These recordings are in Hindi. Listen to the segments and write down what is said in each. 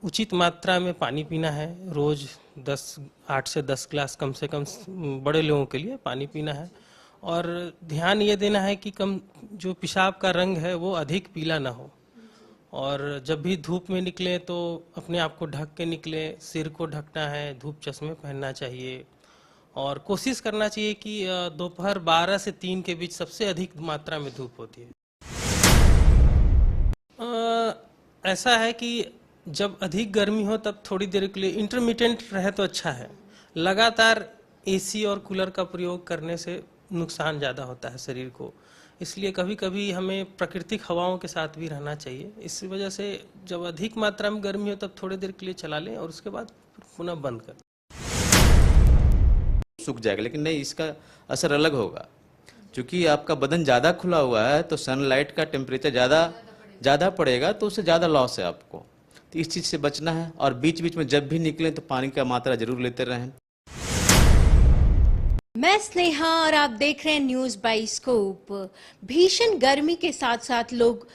उचित मात्रा में पानी पीना है। रोज 8 से 10 ग्लास कम से कम बड़े लोगों के लिए पानी पीना है। और ध्यान ये देना है कि कम जो पेशाब का रंग है वो अधिक पीला ना हो। और जब भी धूप में निकलें तो अपने आप को ढक के निकलें, सिर को ढकना है, धूप चश्मे पहनना चाहिए। और कोशिश करना चाहिए कि दोपहर 12 से 3 के बीच सबसे अधिक मात्रा में धूप होती है। ऐसा है कि जब अधिक गर्मी हो तब थोड़ी देर के लिए इंटरमिटेंट रहे तो अच्छा है। लगातार एसी और कूलर का प्रयोग करने से नुकसान ज़्यादा होता है शरीर को। इसलिए कभी कभी हमें प्राकृतिक हवाओं के साथ भी रहना चाहिए। इस वजह से जब अधिक मात्रा में गर्मी हो तब थोड़ी देर के लिए चला लें और उसके बाद पुनः बंद कर दें। सूख जाएगा, लेकिन नहीं, इसका असर अलग होगा। क्योंकि आपका बदन ज़्यादा खुला हुआ है तो सनलाइट का टेम्परेचर ज़्यादा पड़ेगा, तो उससे ज़्यादा लॉस है आपको। तो इस चीज़ से बचना है। और बीच बीच में जब भी निकलें तो पानी का मात्रा जरूर लेते रहें। मैं स्नेहा और आप देख रहे हैं न्यूज बाइस्कोप। भीषण गर्मी के साथ साथ लोग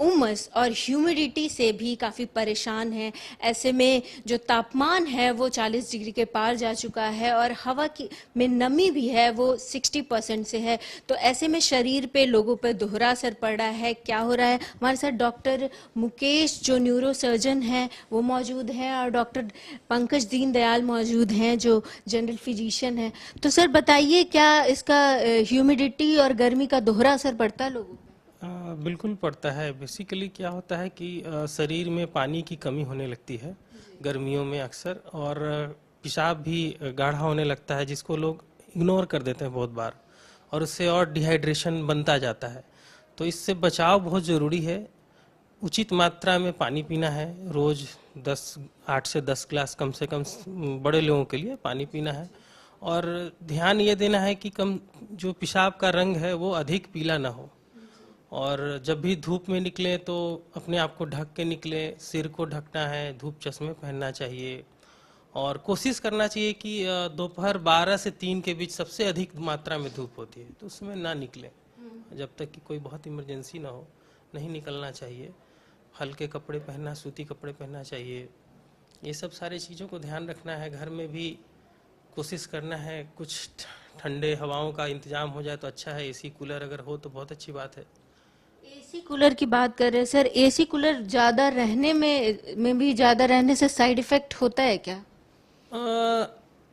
उमस और ह्यूमिडिटी से भी काफी परेशान हैं। ऐसे में जो तापमान है वो 40 डिग्री के पार जा चुका है और हवा की में नमी भी है वो 60% से है। तो ऐसे में शरीर पे लोगों पे दोहरा असर पड़ रहा है। क्या हो रहा है, हमारे साथ डॉक्टर मुकेश जो न्यूरो सर्जन हैं वो मौजूद हैं और डॉक्टर पंकज दीनदयाल मौजूद हैं जो जनरल फिजिशियन हैं। तो सर बताइए, क्या इसका ह्यूमिडिटी और गर्मी का दोहरा असर पड़ता है लोगों? बिल्कुल पड़ता है। बेसिकली क्या होता है कि शरीर में पानी की कमी होने लगती है गर्मियों में अक्सर, और पेशाब भी गाढ़ा होने लगता है जिसको लोग इग्नोर कर देते हैं बहुत बार, और उससे और डिहाइड्रेशन बनता जाता है। तो इससे बचाव बहुत ज़रूरी है। उचित मात्रा में पानी पीना है। रोज 8 से 10 ग्लास कम से कम बड़े लोगों के लिए पानी पीना है। और ध्यान ये देना है कि कम जो पेशाब का रंग है वो अधिक पीला ना हो। और जब भी धूप में निकलें तो अपने आप को ढक के निकलें, सिर को ढकना है, धूप चश्मे पहनना चाहिए। और कोशिश करना चाहिए कि दोपहर 12 से 3 के बीच सबसे अधिक मात्रा में धूप होती है तो उसमें ना निकलें। जब तक कि कोई बहुत इमरजेंसी ना हो नहीं निकलना चाहिए। हल्के कपड़े पहनना, सूती कपड़े पहनना चाहिए। ये सब सारी चीज़ों को ध्यान रखना है। घर में भी कोशिश करना है कुछ ठंडे हवाओं का इंतजाम हो जाए तो अच्छा है। एसी कूलर अगर हो तो बहुत अच्छी बात है। एसी कूलर की बात कर रहे हैं सर, एसी कूलर ज्यादा रहने में भी ज्यादा रहने से साइड इफेक्ट होता है क्या?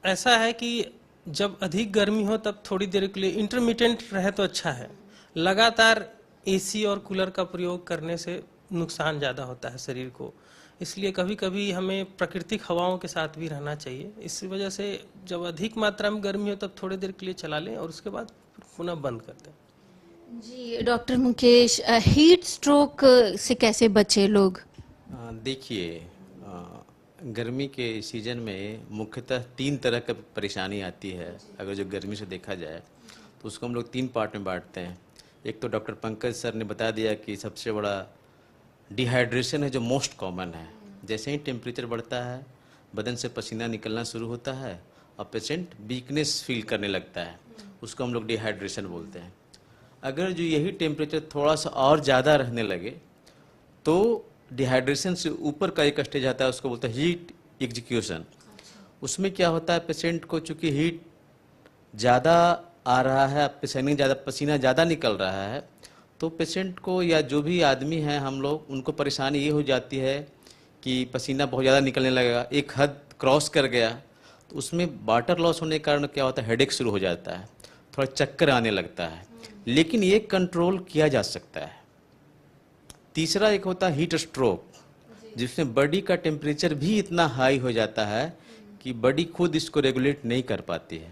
ऐसा है कि जब अधिक गर्मी हो तब थोड़ी देर के लिए इंटरमिटेंट रहे तो अच्छा है। लगातार एसी और कूलर का प्रयोग करने से नुकसान ज़्यादा होता है शरीर को। इसलिए कभी कभी हमें प्राकृतिक हवाओं के साथ भी रहना चाहिए। इस वजह से जब अधिक मात्रा में गर्मी हो तब थोड़ी देर के लिए चला लें और उसके बाद पुनः बंद कर दें। जी डॉक्टर मुकेश, हीट स्ट्रोक से कैसे बचे लोग? देखिए, गर्मी के सीजन में मुख्यतः 3 तरह की परेशानी आती है। अगर जो गर्मी से देखा जाए तो उसको हम लोग 3 पार्ट में बांटते हैं। एक तो डॉक्टर पंकज सर ने बता दिया कि सबसे बड़ा डिहाइड्रेशन है जो मोस्ट कॉमन है। जैसे ही टेम्परेचर बढ़ता है बदन से पसीना निकलना शुरू होता है और पेशेंट वीकनेस फील करने लगता है, उसको हम लोग डिहाइड्रेशन बोलते हैं। अगर जो यही टेम्परेचर थोड़ा सा और ज़्यादा रहने लगे तो डिहाइड्रेशन से ऊपर का एक स्टेज आता है, उसको बोलते हैं हीट एग्जीक्यूशन। उसमें क्या होता है, पेशेंट को चूँकि हीट ज़्यादा आ रहा है, पसीना ज़्यादा निकल रहा है, तो पेशेंट को या जो भी आदमी हैं हम लोग, उनको परेशानी ये हो जाती है कि पसीना बहुत ज़्यादा निकलने लगेगा, एक हद क्रॉस कर गया तो उसमें वाटर लॉस होने के कारण क्या होता है, हेडेक शुरू हो जाता है, थोड़ा चक्कर आने लगता है। लेकिन ये कंट्रोल किया जा सकता है। तीसरा एक होता है हीट स्ट्रोक, जिसमें बॉडी का टेम्परेचर भी इतना हाई हो जाता है कि बॉडी खुद इसको रेगुलेट नहीं कर पाती है।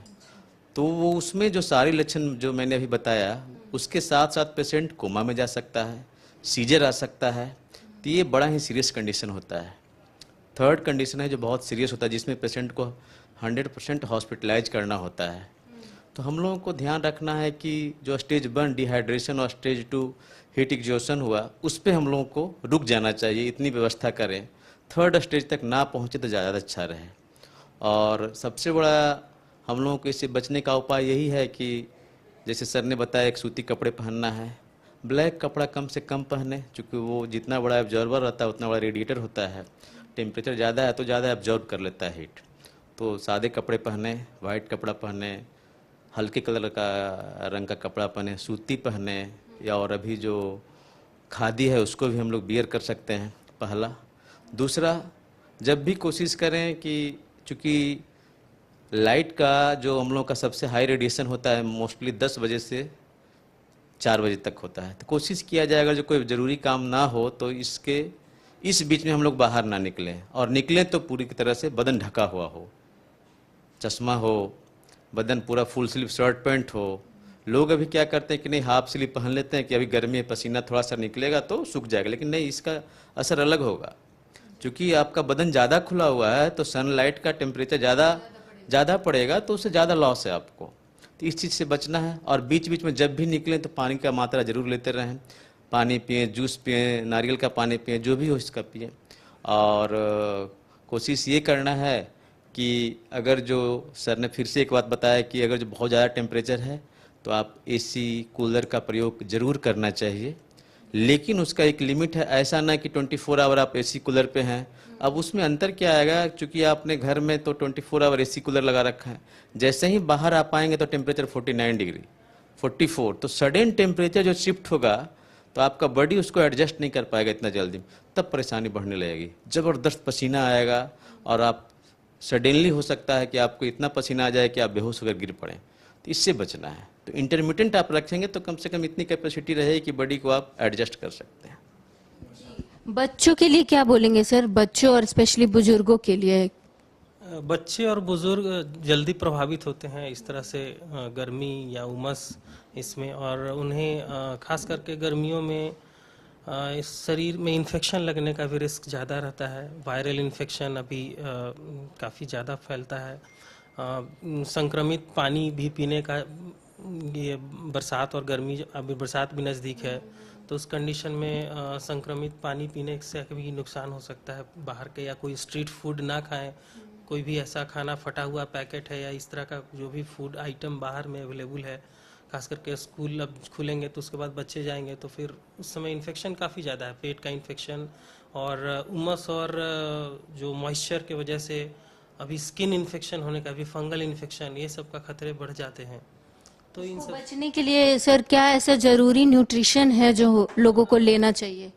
तो वो उसमें जो सारे लक्षण जो मैंने अभी बताया, उसके साथ साथ पेशेंट कोमा में जा सकता है, सीजर आ सकता है। तो ये बड़ा ही सीरियस कंडीशन होता है। थर्ड कंडीशन है जो बहुत सीरियस होता है, जिसमें पेशेंट को 100% हॉस्पिटलाइज करना होता है। तो हम लोगों को ध्यान रखना है कि जो स्टेज 1 डिहाइड्रेशन और स्टेज 2 हीट एग्जॉशन हुआ, उस पर हम लोगों को रुक जाना चाहिए, इतनी व्यवस्था करें। थर्ड स्टेज तक ना पहुँचे तो ज़्यादा अच्छा रहे। और सबसे बड़ा हम लोगों को इससे बचने का उपाय यही है कि जैसे सर ने बताया, एक सूती कपड़े पहनना है, ब्लैक कपड़ा कम से कम पहने, क्योंकि वो जितना बड़ा एब्जॉर्बर रहता है उतना बड़ा रेडिएटर होता है। टेम्परेचर ज़्यादा है तो ज़्यादा एब्जॉर्ब कर लेता है हीट। तो सादे कपड़े पहने, वाइट कपड़ा पहने, हल्के कलर का रंग का कपड़ा पहने, सूती पहने, या और अभी जो खादी है उसको भी हम लोग बियर कर सकते हैं, पहला। दूसरा, जब भी कोशिश करें कि चूँकि लाइट का जो हम लोग का सबसे हाई रेडिएशन होता है मोस्टली 10 बजे से 4 बजे तक होता है, तो कोशिश किया जाए अगर जो कोई ज़रूरी काम ना हो तो इस बीच में हम लोग बाहर ना निकलें, और निकलें तो पूरी की तरह से बदन ढका हुआ हो, चश्मा हो, बदन पूरा फुल स्लीव शर्ट पैंट हो। लोग अभी क्या करते हैं कि नहीं हाफ स्लीव पहन लेते हैं कि अभी गर्मी में पसीना थोड़ा सा निकलेगा तो सूख जाएगा, लेकिन नहीं, इसका असर अलग होगा। क्योंकि आपका बदन ज़्यादा खुला हुआ है तो सनलाइट का टेम्परेचर ज़्यादा पड़ेगा, तो उससे ज़्यादा लॉस है आपको। तो इस चीज़ से बचना है। और बीच बीच में जब भी निकलें तो पानी का मात्रा ज़रूर लेते रहें। पानी पिएँ, जूस पिएँ, नारियल का पानी पिएँ, जो भी हो इसका पिएँ। और कोशिश ये करना है कि अगर जो सर ने फिर से एक बात बताया कि अगर जो बहुत ज़्यादा टेम्परेचर है तो आप एसी कूलर का प्रयोग ज़रूर करना चाहिए, लेकिन उसका एक लिमिट है। ऐसा ना कि 24 आवर आप एसी कूलर पे हैं। अब उसमें अंतर क्या आएगा, क्योंकि आपने घर में तो 24 आवर एसी कूलर लगा रखा है, जैसे ही बाहर आप आएंगे तो टेम्परेचर 49 डिग्री 44, तो सडन टेम्परेचर जो शिफ्ट होगा तो आपका बॉडी उसको एडजस्ट नहीं कर पाएगा इतना जल्दी, तब परेशानी बढ़ने लगेगी। ज़बरदस्त पसीना आएगा और आप सडनली हो सकता है कि आपको इतना पसीना आ जाए कि आप बेहोश होकर गिर पड़ें। तो इससे बचना है। तो इंटरमिटेंट आप रखेंगे तो कम से कम इतनी कैपेसिटी रहे कि बॉडी को आप एडजस्ट कर सकते हैं। बच्चों के लिए क्या बोलेंगे सर, बच्चों और स्पेशली बुजुर्गों के लिए? बच्चे और बुजुर्ग जल्दी प्रभावित होते हैं इस तरह से गर्मी या उमस इसमें, और उन्हें खास करके गर्मियों में इस शरीर में इन्फेक्शन लगने का भी रिस्क ज़्यादा रहता है। वायरल इन्फेक्शन अभी काफ़ी ज़्यादा फैलता है। संक्रमित पानी भी पीने का, ये बरसात और गर्मी, अभी बरसात भी नज़दीक है तो उस कंडीशन में संक्रमित पानी पीने से भी नुकसान हो सकता है। बाहर के या कोई स्ट्रीट फूड ना खाएं, कोई भी ऐसा खाना फटा हुआ पैकेट है या इस तरह का जो भी फूड आइटम बाहर में अवेलेबल है, खास करके स्कूल अब खुलेंगे तो उसके बाद बच्चे जाएंगे तो फिर उस समय इन्फेक्शन काफ़ी ज़्यादा है, पेट का इन्फेक्शन और उमस और जो मॉइस्चर की वजह से अभी स्किन इन्फेक्शन होने का, भी फंगल इन्फेक्शन, ये सब का खतरे बढ़ जाते हैं। तो इन सब बचने के लिए सर क्या ऐसा जरूरी न्यूट्रिशन है जो लोगों को लेना चाहिए?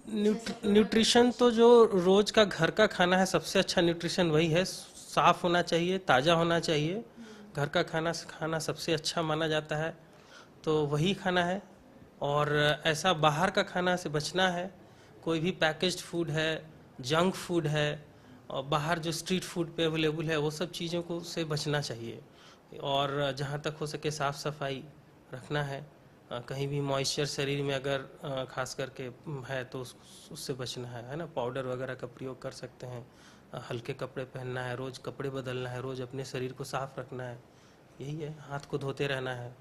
न्यूट्रिशन तो जो रोज का घर का खाना है सबसे अच्छा न्यूट्रिशन वही है। साफ होना चाहिए, ताज़ा होना चाहिए। घर का खाना सबसे अच्छा माना जाता है, तो वही खाना है। और ऐसा बाहर का खाना से बचना है। कोई भी पैकेज्ड फूड है, जंक फूड है, और बाहर जो स्ट्रीट फूड पे अवेलेबल है वो सब चीज़ों को से बचना चाहिए। और जहाँ तक हो सके साफ़ सफाई रखना है। कहीं भी मॉइस्चर शरीर में अगर खास करके है तो उससे बचना है ना। पाउडर वगैरह का प्रयोग कर सकते हैं। हल्के कपड़े पहनना है, रोज़ कपड़े बदलना है, रोज़ अपने शरीर को साफ रखना है, यही है। हाथ को धोते रहना है।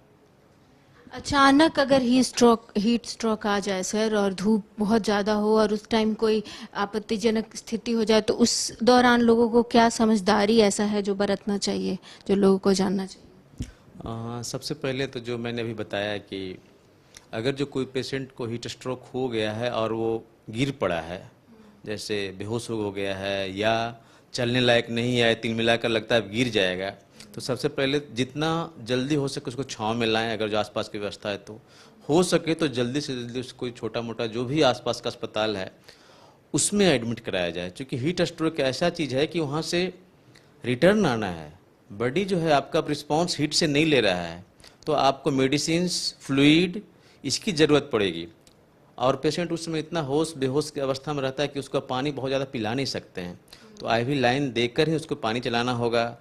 अचानक अगर हीट स्ट्रोक आ जाए सर, और धूप बहुत ज़्यादा हो और उस टाइम कोई आपत्तिजनक स्थिति हो जाए, तो उस दौरान लोगों को क्या समझदारी ऐसा है जो बरतना चाहिए, जो लोगों को जानना चाहिए? सबसे पहले तो जो मैंने अभी बताया कि अगर जो कोई पेशेंट को हीट स्ट्रोक हो गया है और वो गिर पड़ा है, जैसे बेहोश हो गया है या चलने लायक नहीं है, तिलमिलाकर लगता है गिर जाएगा, तो सबसे पहले जितना जल्दी हो सके उसको छांव में लाएं। अगर जो आसपास की व्यवस्था है तो हो सके तो जल्दी से जल्दी उसको कोई छोटा मोटा जो भी आसपास का अस्पताल है उसमें एडमिट कराया जाए। क्योंकि हीट स्ट्रोक ऐसा चीज़ है कि वहाँ से रिटर्न आना है। बॉडी जो है आपका रिस्पॉन्स हीट से नहीं ले रहा है, तो आपको मेडिसिन्स, फ्लूइड, इसकी ज़रूरत पड़ेगी। और पेशेंट उस समय इतना होश बेहोश की अवस्था में रहता है कि उसको पानी बहुत ज़्यादा पिला नहीं सकते हैं, तो आईवी लाइन देकर ही उसको पानी चलाना होगा,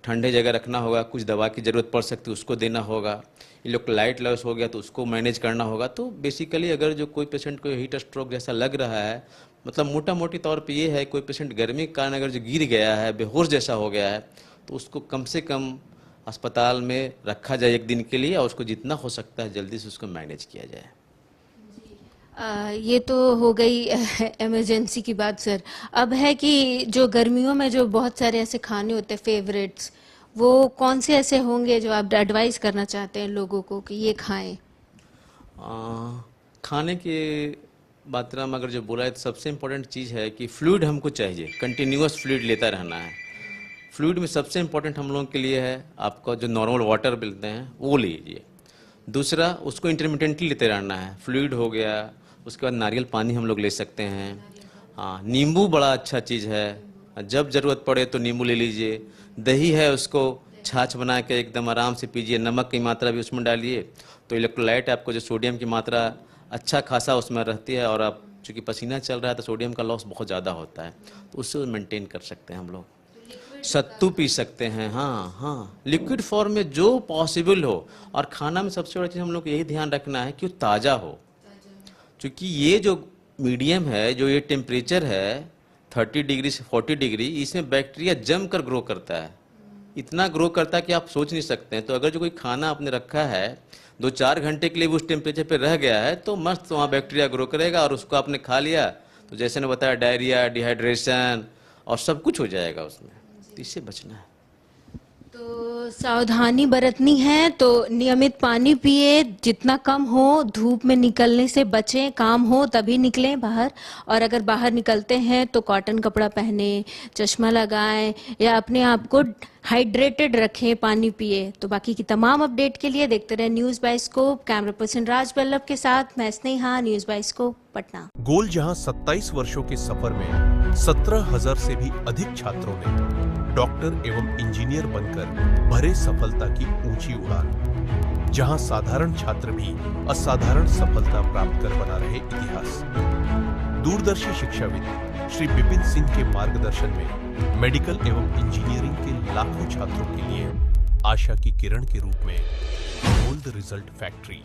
ठंडे जगह रखना होगा, कुछ दवा की ज़रूरत पड़ सकती है उसको देना होगा, इलेक्ट्रोलाइट लॉस हो गया तो उसको मैनेज करना होगा। तो बेसिकली अगर जो कोई पेशेंट को हीट स्ट्रोक जैसा लग रहा है, मतलब मोटा मोटी तौर पे ये है, कोई पेशेंट गर्मी के कारण अगर जो गिर गया है, बेहोश जैसा हो गया है, तो उसको कम से कम अस्पताल में रखा जाए एक दिन के लिए, और उसको जितना हो सकता है जल्दी से उसको मैनेज किया जाए। ये तो हो गई इमरजेंसी की बात सर। अब है कि जो गर्मियों में जो बहुत सारे ऐसे खाने होते हैं फेवरेट्स, वो कौन से ऐसे होंगे जो आप एडवाइस करना चाहते हैं लोगों को कि ये खाएं? खाने के मात्रा में अगर जो बोला है तो सबसे इम्पोर्टेंट चीज़ है कि फ्लूइड हमको चाहिए, कंटिन्यूअस फ्लूइड लेता रहना है। फ्लूइड में सबसे इम्पोर्टेंट हम लोगों के लिए है आपका जो नॉर्मल वाटर मिलते हैं वो लीजिए। दूसरा, उसको इंटरमिटेंटली लेते रहना है। फ्लूइड हो गया, उसके बाद नारियल पानी हम लोग ले सकते हैं। हाँ, नींबू बड़ा अच्छा चीज़ है, जब ज़रूरत पड़े तो नींबू ले लीजिए। दही है, उसको छाछ बना के एकदम आराम से पीजिए। नमक की मात्रा भी उसमें डालिए तो इलेक्ट्रोलाइट आपको जो सोडियम की मात्रा अच्छा खासा उसमें रहती है, और आप चूँकि पसीना चल रहा है तो सोडियम का लॉस बहुत ज़्यादा होता है, तो उससे मेंटेन कर सकते हैं हम लोग। सत्तू पी सकते हैं, हाँ हाँ, लिक्विड फॉर्म में जो पॉसिबल हो। और खाना में सबसे बड़ा चीज़ हम लोग को यही ध्यान रखना है कि वो ताज़ा हो, क्योंकि ये जो मीडियम है, जो ये टेम्परेचर है 30 डिग्री से 40 डिग्री, इसमें बैक्टीरिया जमकर ग्रो करता है। इतना ग्रो करता है कि आप सोच नहीं सकते हैं। तो अगर जो कोई खाना आपने रखा है 2-4 घंटे के लिए उस टेम्परेचर पे रह गया है तो मस्त वहाँ बैक्टीरिया ग्रो करेगा, और उसको आपने खा लिया तो जैसे ने बताया डायरिया, डिहाइड्रेशन और सब कुछ हो जाएगा उसमें। तो इससे बचना है। तो सावधानी बरतनी है, तो नियमित पानी पिए, जितना कम हो, धूप में निकलने से बचें, काम हो तभी निकलें बाहर। और अगर बाहर निकलते हैं तो कॉटन कपड़ा पहने, चश्मा लगाएं या अपने आप को हाइड्रेटेड रखें, पानी पिए। तो बाकी की तमाम अपडेट के लिए देखते रहे news by Scope. Camera person Raj Vallabh के साथ मैं Sneha, news by Scope, Patna. गोल जहां 27 वर्षों के सफर में 17,000 से भी अधिक छात्रों ने डॉक्टर एवं इंजीनियर बनकर भरे सफलता की ऊंची उड़ान, जहां साधारण छात्र भी असाधारण सफलता प्राप्त कर बना रहे इतिहास। दूरदर्शी शिक्षाविद श्री विपिन सिंह के मार्गदर्शन में मेडिकल एवं इंजीनियरिंग के लाखों छात्रों के लिए आशा की किरण के रूप में गोल्ड रिजल्ट फैक्ट्री